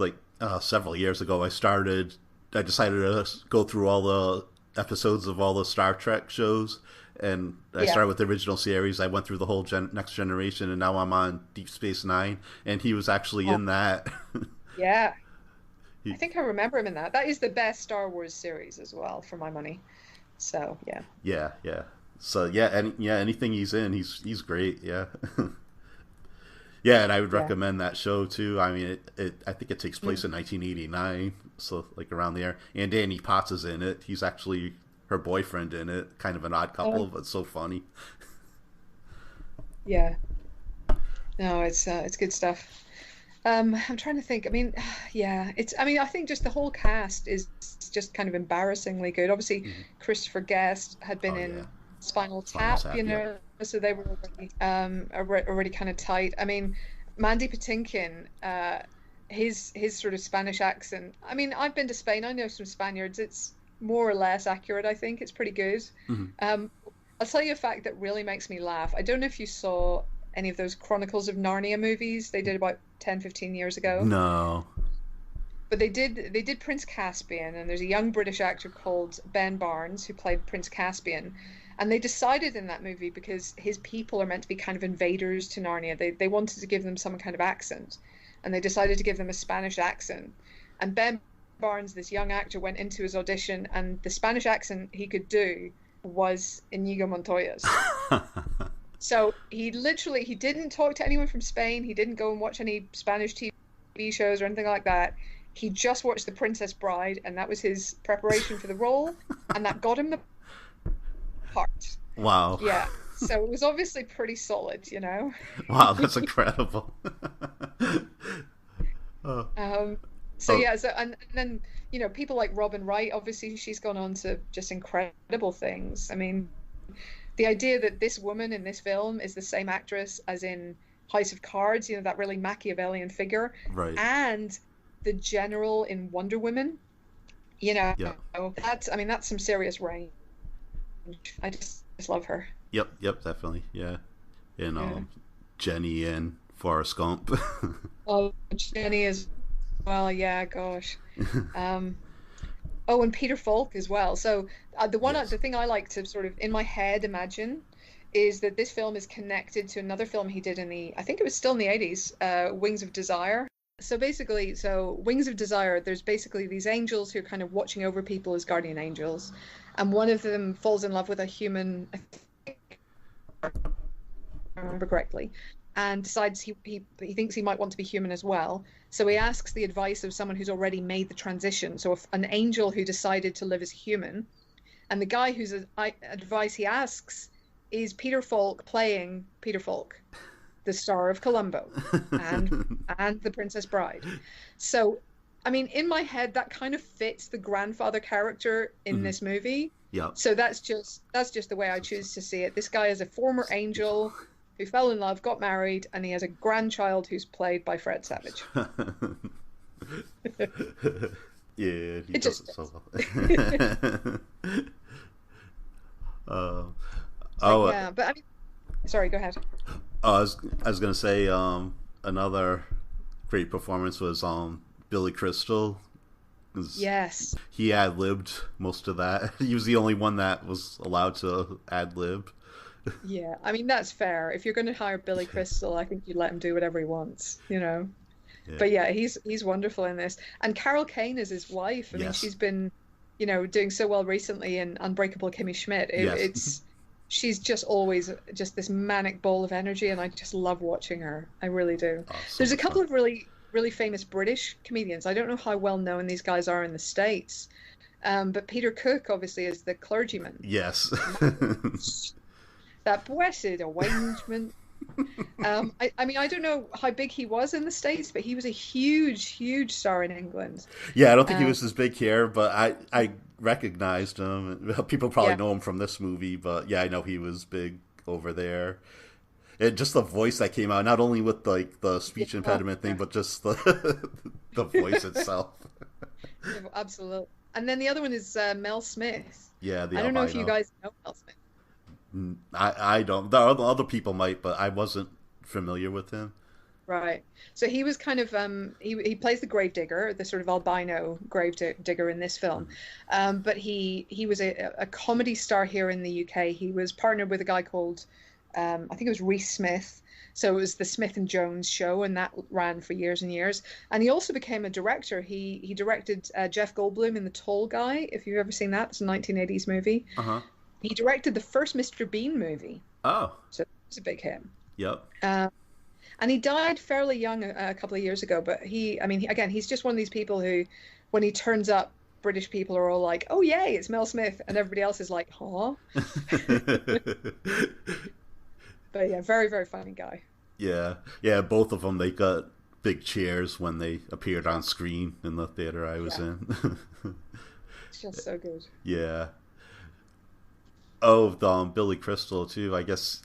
several years ago, I decided to go through all the episodes of all the Star Trek shows, and I started with the original series. I went through the whole Next Generation, and now I'm on Deep Space Nine, and he was actually in that. Yeah. I think I remember him in that. That is the best Star Wars series as well, for my money. So yeah. Yeah. So anything he's in, he's great. Yeah. Yeah, and I would recommend that show too. I mean, I think it takes place in 1989, so around there. And Danny Potts is in it. He's actually her boyfriend in it. Kind of an odd couple, but so funny. Yeah. No, it's good stuff. I'm trying to think. I mean, yeah, I think just the whole cast is just kind of embarrassingly good. Obviously, Christopher Guest had been in Spinal Tap, you know, so they were already kind of tight. I mean, Mandy Patinkin, his sort of Spanish accent. I mean, I've been to Spain. I know some Spaniards. It's more or less accurate. I think it's pretty good. I'll tell you a fact that really makes me laugh. I don't know if you saw any of those Chronicles of Narnia movies they did about 10-15 years ago. No. But they did Prince Caspian, and there's a young British actor called Ben Barnes who played Prince Caspian. And they decided in that movie, because his people are meant to be kind of invaders to Narnia, they wanted to give them some kind of accent. And they decided to give them a Spanish accent. And Ben Barnes, this young actor, went into his audition, and the Spanish accent he could do was Inigo Montoya's. So he didn't talk to anyone from Spain. He didn't go and watch any Spanish TV shows or anything like that. He just watched The Princess Bride, and that was his preparation for the role, and that got him the part. Wow. Yeah. So it was obviously pretty solid, you know. Wow, that's incredible. And then, you know, people like Robin Wright, obviously she's gone on to just incredible things. I mean, the idea that this woman in this film is the same actress as in House of Cards, you know, that really Machiavellian figure, right? And the general in Wonder Woman, you know, that's some serious range. I just love her. Yep, definitely, yeah. And Yeah. Jenny and Forrest Gump. Oh, Jenny as well. Yeah, gosh. Um, oh, and Peter Falk as well. So Yes. the thing I like to sort of in my head imagine is that this film is connected to another film he did I think it was still in the 80s, Wings of Desire. So basically, Wings of Desire, there's basically these angels who are kind of watching over people as guardian angels, and one of them falls in love with a human, I remember correctly, and decides he thinks he might want to be human as well. So he asks the advice of someone who's already made the transition. So if an angel who decided to live as human, and the guy whose advice he asks is Peter Falk playing Peter Falk, the star of Columbo and The Princess Bride. So, I mean, in my head, that kind of fits the grandfather character in this movie. Yep. So that's just the way I choose to see it. This guy is a former angel who fell in love, got married, and he has a grandchild who's played by Fred Savage. Yeah, he It does just it so well. Yeah, but I mean, sorry, go ahead. I was gonna say another great performance was Billy Crystal. 'Cause Yes. he ad-libbed most of that. He was the only one that was allowed to ad-lib. Yeah, I mean that's fair. If you're going to hire Billy Crystal, I think you'd let him do whatever he wants, you know. Yeah. But yeah, he's wonderful in this. And Carol Kane is his wife. I mean, Yes. she's been, you know, doing so well recently in Unbreakable Kimmy Schmidt. Yes. She's just always just this manic ball of energy, and I just love watching her. I really do. Oh, so There's a much couple fun. of really famous British comedians. I don't know how well known these guys are in the States, but Peter Cook obviously is the clergyman. Yes. That blessed arrangement. I mean, I don't know how big he was in the States, but he was a huge star in England. Yeah, I don't think he was as big here, but I recognized him. People probably Yeah. know him from this movie, but yeah, I know he was big over there. And just the voice that came out, not only with like the speech impediment thing, but just the voice itself. Yeah, absolutely. And then the other one is Mel Smith. Yeah, the I don't know if you albino. guys know Mel Smith. I don't. The other people might, but I wasn't familiar with him. Right. So he was kind of he plays the gravedigger, the sort of albino gravedigger in this film. But he was a comedy star here in the UK. He was partnered with a guy called I think it was Reese Smith. So it was the Smith and Jones show, and that ran for years and years. And he also became a director. He directed Jeff Goldblum in The Tall Guy, if you've ever seen that. It's a 1980s movie. Uh-huh. He directed the first Mr. Bean movie. Oh. So it was a big hit. Yep. And he died fairly young a couple of years ago. But again, he's just one of these people who, when he turns up, British people are all like, "Oh yay, it's Mel Smith," and everybody else is like, "Huh?" But yeah, very funny guy. Yeah. Both of them, they got big cheers when they appeared on screen in the theater I was in. It's just so good. Yeah. Oh, the Billy Crystal too. I guess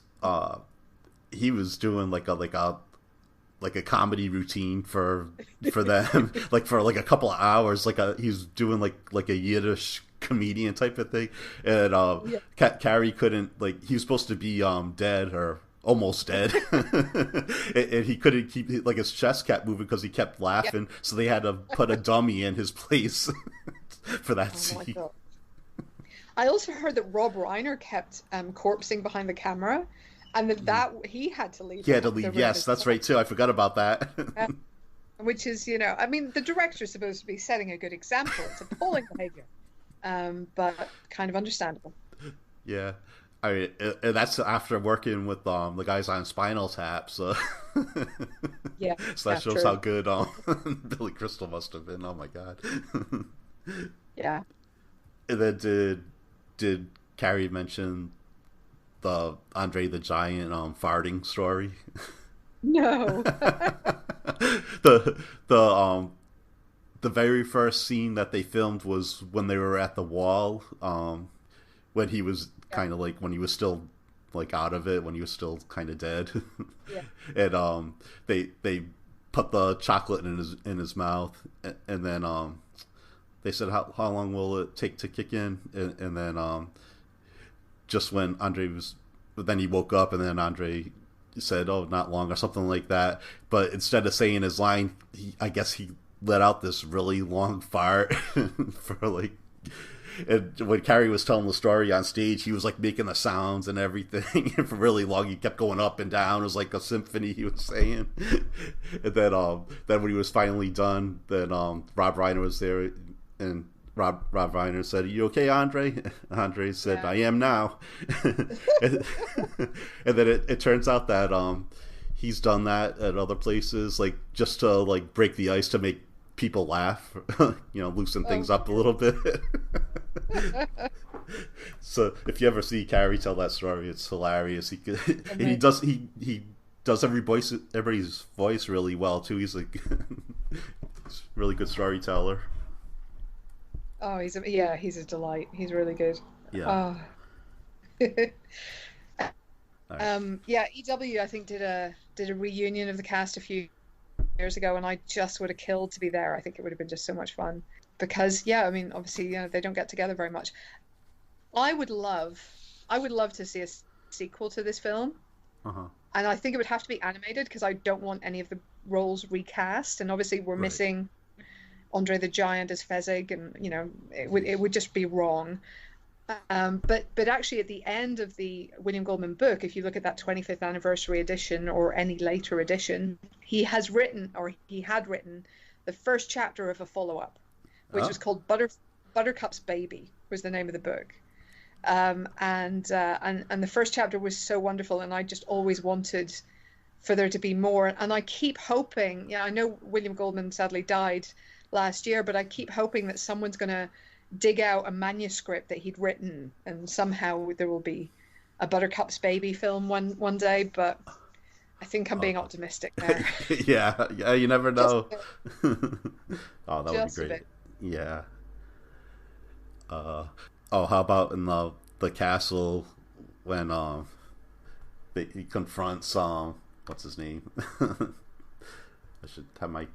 he was doing like a comedy routine for them, like for like a couple of hours. He's doing like a Yiddish comedian type of thing, and Carrie couldn't, like, he was supposed to be dead or almost dead, and he couldn't keep, like, his chest kept moving because he kept laughing, so they had to put a dummy in his place for that scene. God. I also heard that Rob Reiner kept corpsing behind the camera, and that he had to leave. He had to the leave. room Yes, as that's well. right too. I forgot about that. Which is, you know, I mean, the director's supposed to be setting a good example. It's appalling behavior, but kind of understandable. Yeah, I mean, that's after working with the guys on Spinal Tap. So Yeah, so that shows true. how good Billy Crystal must have been. Oh my god. Yeah. And then did Carrie mention the Andre the Giant farting story? No. the very first scene that they filmed was when they were at the wall, when he was kind of like, when he was still like out of it, when he was still kind of dead. Yeah. And they put the chocolate in his mouth, and then they said, how long will it take to kick in? And then just when Andre was but then he woke up, and then Andre said, "Oh, not long," or something like that. But instead of saying his line, I guess he let out this really long fart for like. And when Carrie was telling the story on stage, he was like making the sounds and everything. And for really long, he kept going up and down. It was like a symphony, he was saying. And then when he was finally done, then Rob Reiner was there, and Rob Reiner said, "Are you okay, Andre?" Andre said, "I am now." and then it turns out that he's done that at other places, like just to like break the ice, to make people laugh, loosen things up a little bit. So if you ever see Carrie tell that story, it's hilarious. He does everybody's voice really well too. He's like really good storyteller. Oh, he's a delight. He's really good. Yeah. EW I think did a reunion of the cast a few years ago, and I just would have killed to be there. I think it would have been just so much fun because obviously they don't get together very much. I would love to see a sequel to this film. And I think it would have to be animated because I don't want any of the roles recast, and obviously we're missing Andre the Giant as Fezzik, and it would just be wrong. But actually at the end of the William Goldman book, if you look at that 25th anniversary edition or any later edition, he had written the first chapter of a follow-up, which was called Buttercup's Baby was the name of the book. And the first chapter was so wonderful, and I just always wanted for there to be more. And I keep hoping, I know William Goldman sadly died last year, but I keep hoping that someone's going to dig out a manuscript that he'd written, and somehow there will be a Buttercup's Baby film one day. But I think I'm being optimistic there. yeah, you never know. Oh, that would be great. Yeah. How about in the castle when he confronts what's his name? I should have my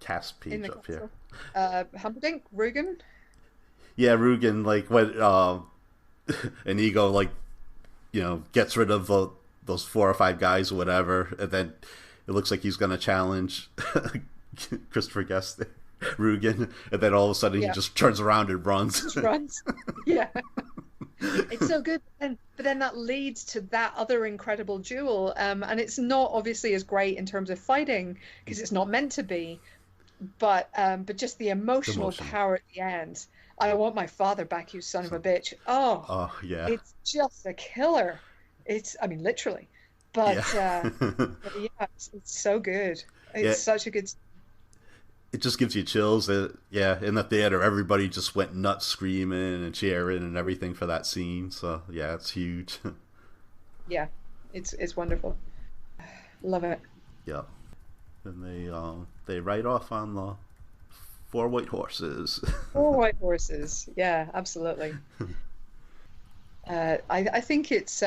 cast page up here. Humperdinck, Rugen. Yeah, Rugen, like when Inigo gets rid of those 4 or 5 guys or whatever, and then it looks like he's gonna challenge Christopher Guest, Rugen, and then all of a sudden he just turns around and runs. Just runs. Yeah. It's so good, but then that leads to that other incredible duel, and it's not obviously as great in terms of fighting because it's not meant to be, but just the emotional power at the end. I want my father back, you son of a bitch. Oh yeah, it's just a killer. Literally, but it's so good. It's such a good. It just gives you chills. In the theater, everybody just went nuts, screaming and cheering and everything for that scene. So yeah, it's huge. Yeah, it's wonderful. Love it. Yeah, and they ride off on the 4 white horses. 4 white horses. Yeah, absolutely. I think it's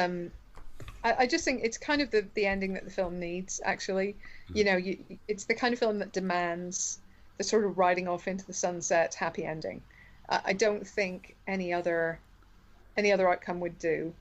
I just think it's kind of the ending that the film needs. Actually, it's the kind of film that demands the sort of riding off into the sunset happy ending. I don't think any other outcome would do.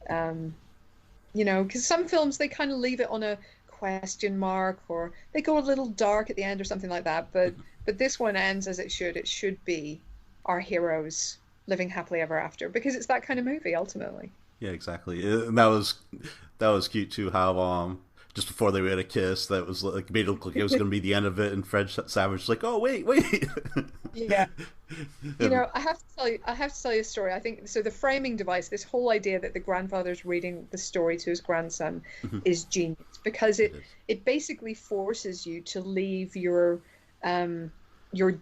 Because some films they kind of leave it on a question mark, or they go a little dark at the end or something like that. But this one ends as it should. It should be our heroes living happily ever after, because it's that kind of movie ultimately. Yeah, exactly. And that was cute too. How just before they had a kiss, that was like made it look like it was going to be the end of it, and Fred Savage was like, "Oh wait." Yeah. I have to tell you a story. I think so. The framing device, this whole idea that the grandfather's reading the story to his grandson, is genius, because it basically forces you to leave your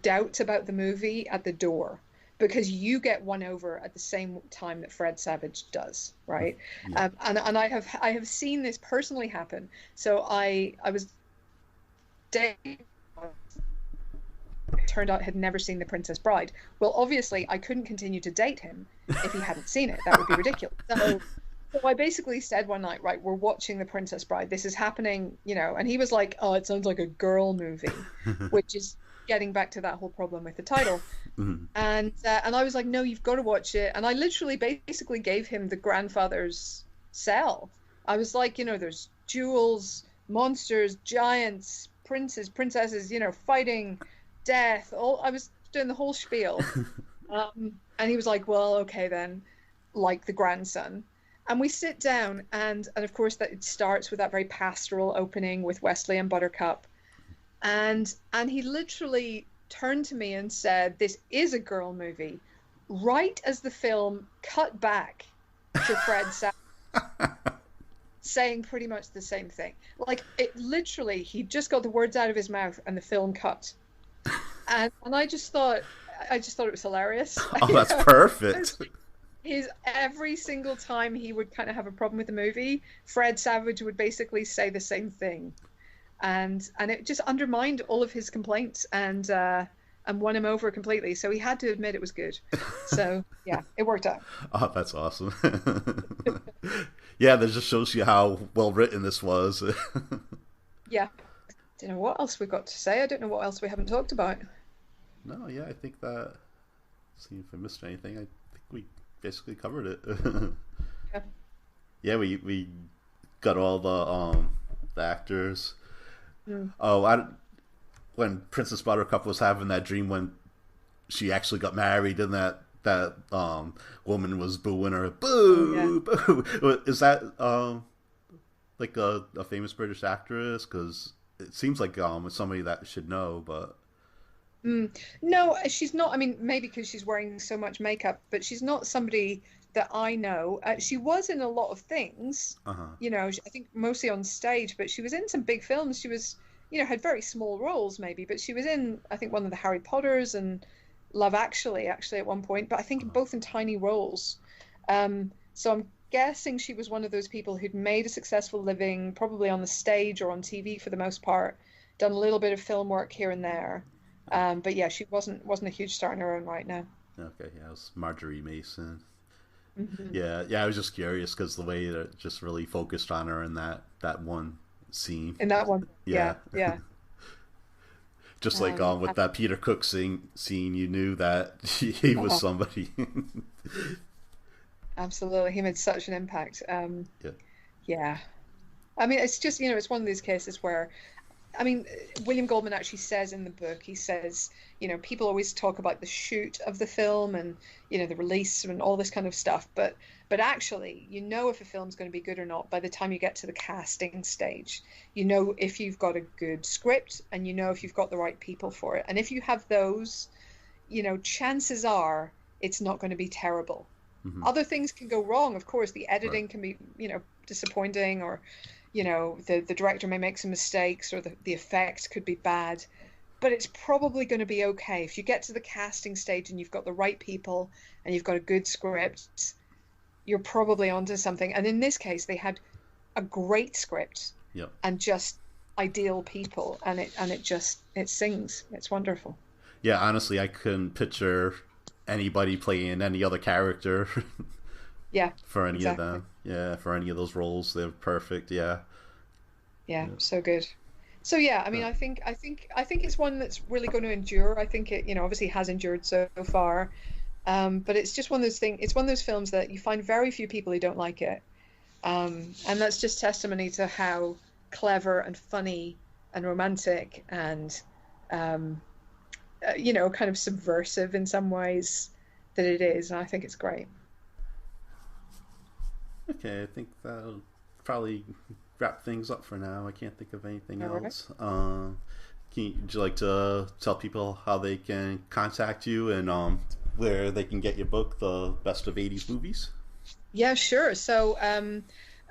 doubts about the movie at the door, because you get won over at the same time that Fred Savage does, right? Yeah. And I have seen this personally happen. So I was dating, turned out had never seen The Princess Bride. Well, obviously I couldn't continue to date him if he hadn't seen it. That would be ridiculous. So I basically said one night, right, we're watching The Princess Bride. This is happening, and he was like, "Oh, it sounds like a girl movie," which is getting back to that whole problem with the title. And I was like, "No, you've got to watch it." And I literally basically gave him the grandfather's sell. I was like, there's jewels, monsters, giants, princes, princesses, fighting, death. I was doing the whole spiel. And he was like, well, okay then, like the grandson. And we sit down, and of course that it starts with that very pastoral opening with Wesley and Buttercup. And he literally turned to me and said, this is a girl movie, right as the film cut back to Fred Savage saying pretty much the same thing. Like, it literally, he just got the words out of his mouth and the film cut. And I just thought it was hilarious. Oh, that's perfect. Every single time he would kind of have a problem with the movie, Fred Savage would basically say the same thing. And it just undermined all of his complaints and won him over completely. So he had to admit it was good. So yeah, it worked out. Oh, that's awesome. Yeah, that just shows you how well written this was. Yeah. I don't know what else we've got to say. I don't know what else we haven't talked about. No, yeah, I think that. See if I missed anything. I think we basically covered it. Yeah. Yeah, we got all the actors. Oh, when Princess Buttercup was having that dream when she actually got married and that woman was booing her, boo, boo. Is that like a famous British actress? Because it seems like it's somebody that should know, but no, she's not. I mean, maybe because she's wearing so much makeup, but she's not somebody that I know. She was in a lot of things, I think mostly on stage, but she was in some big films. She was, had very small roles maybe, but she was in, I think, one of the Harry Potters and Love Actually at one point, but I think both in tiny roles. So I'm guessing she was one of those people who'd made a successful living, probably on the stage or on TV for the most part, done a little bit of film work here and there. But yeah, she wasn't a huge star in her own right now. Okay, yeah, it was Marjorie Mason. Mm-hmm. Yeah, I was just curious because the way that it just really focused on her in that one scene. In that one, yeah. Just like with that Peter Cook scene, you knew that he was somebody. Absolutely, he made such an impact. Yeah. I mean, it's just, it's one of these cases where, I mean, William Goldman actually says in the book, he says, people always talk about the shoot of the film and, the release and all this kind of stuff. But actually, if a film's going to be good or not by the time you get to the casting stage. If you've got a good script and if you've got the right people for it. And if you have those, chances are it's not going to be terrible. Mm-hmm. Other things can go wrong. Of course, the editing can be, disappointing, or the director may make some mistakes, or the effect could be bad, but it's probably going to be okay. If you get to the casting stage and you've got the right people and you've got a good script, you're probably onto something. And in this case, they had a great script and just ideal people, and it sings. It's wonderful. Yeah, honestly, I couldn't picture anybody playing any other character. Yeah, for any of them. Yeah, for any of those roles, they're perfect. Yeah, so good. So yeah, I mean, I think it's one that's really going to endure. I think it, obviously has endured so far, but it's just one of those things. It's one of those films that you find very few people who don't like it, and that's just testimony to how clever and funny and romantic and kind of subversive in some ways that it is. And I think it's great. Okay, I think that'll probably wrap things up for now. I can't think of anything else. Would you like to tell people how they can contact you and where they can get your book, The Best of 80s Movies? Yeah, sure. So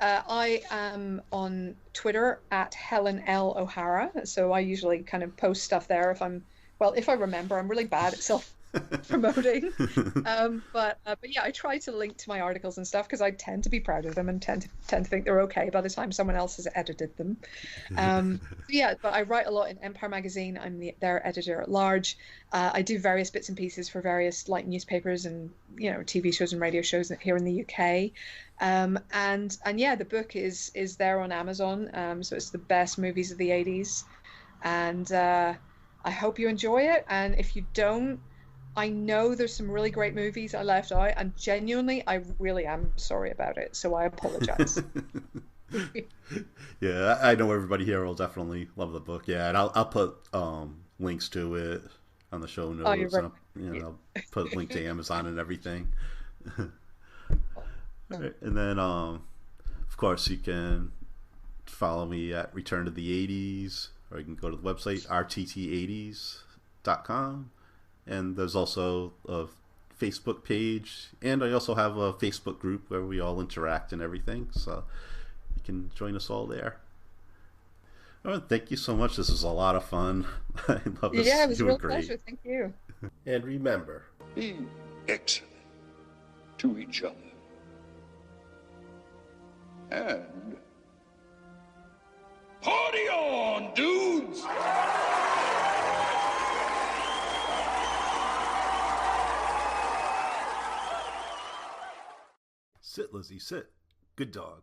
I am on Twitter at Helen L. O'Hara. So I usually kind of post stuff there if I remember. I'm really bad at self-promoting. But yeah, I try to link to my articles and stuff because I tend to be proud of them and tend to think they're okay by the time someone else has edited them. Yeah, but I write a lot in Empire Magazine. I'm their editor at large. I do various bits and pieces for various newspapers and TV shows and radio shows here in the UK. And yeah, the book is there on Amazon. So it's the best movies of the 80s. And I hope you enjoy it. And if you don't, I know there's some really great movies I left out, and genuinely, I really am sorry about it. So I apologize. Yeah, I know everybody here will definitely love the book. Yeah, and I'll put links to it on the show notes. Oh, you're right. And I'll put a link to Amazon and everything. All right. And then, of course, you can follow me at Return to the 80s, or you can go to the website rtt80s.com. And there's also a Facebook page, and I also have a Facebook group where we all interact and everything, so you can join us all there. All right, thank you so much. This was a lot of fun. I love this. Yeah, it was a real great. pleasure. Thank you. And remember, Be excellent to each other. And party on, dudes! sit, Lizzie, sit. Good dog.